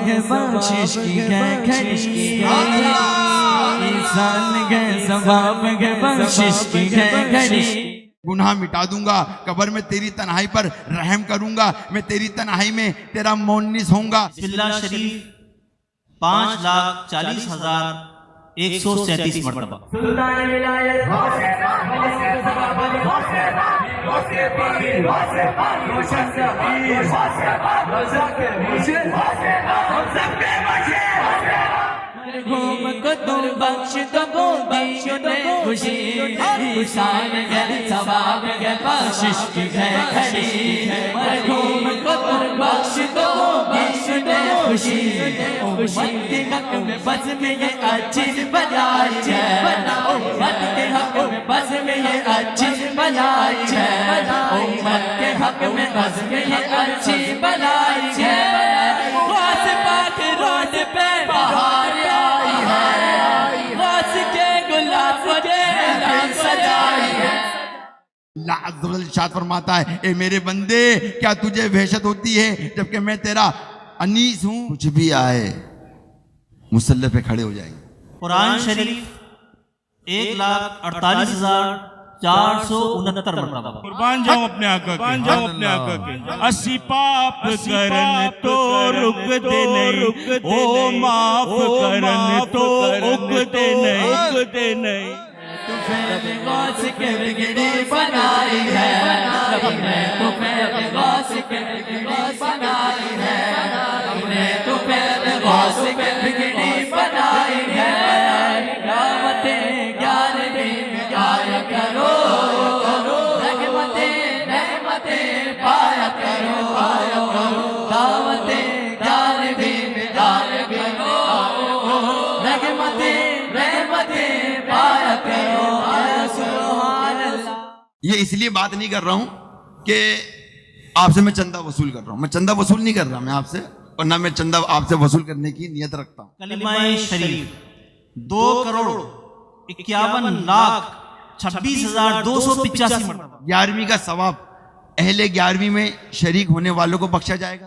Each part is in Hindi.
है बख्शिश की है घड़ी, इंसान है सवाब है बख्शिश की है घड़ी। गुनाह मिटा दूंगा, कब्र में तेरी तन्हाई पर रहम करूंगा, मैं तेरी तन्हाई में तेरा मोनिस होऊंगा। बिस्मिल्लाह शरीफ 5,40,137 मरतबा। घूम को तुम बख्श दो खुशी, इंसान है सवाब है बख्शिश की है घड़ी। घूम को तुम बख्श दो खुशी, उम्मत के हक में बस में ये अच्छी भलाई है, उम्मत के हक में बस में ये अच्छी भलाई है, उम्मत के हक में बस में ये अच्छी भलाई है। वास पाक रोड पे बहार आई है, वास के गुलाब के रंग सजाई है। अल्लाह अज़्ज़ा वजल इरशाद फरमाता है, ए मेरे बंदे क्या तुझे वहशत होती है जबकि मैं तेरा अनीस हूँ। कुछ भी आए मुसल्ले पे खड़े हो जाएंगे। कुरान शरीफ 1,48,469 मरतबा। कुर्बान जाऊं अपने आका के, अस्सी पाप करन तो रुकते नहीं, ओ माफ करन तो उगते नहीं। तुफे गौस के बिगड़ी बनाई है, तुफे गौस के बिगड़ी बनाई है, तुफे गौस के बिगड़ी बनाई है। रहमते ज्ञान भी गाया करो, रहमते पाया करो, दावते ज्ञान भी गाया करो, रहमते पाया करो। ये इसलिए बात नहीं कर रहा हूं कि आपसे मैं चंदा वसूल कर रहा हूं, मैं चंदा वसूल नहीं कर रहा मैं आपसे, और ना मैं चंदा आपसे वसूल करने की नियत रखता हूं। कलिमाए शरीफ 2,51,26,285 मरतबा। 11वीं का सवाब अहले 11वीं में शरीक होने वालों को बख्शा जाएगा।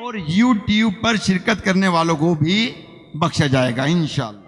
और YouTube पर शिरकत करने वालों को भी बख्शा जाएगा इंशाअल्लाह।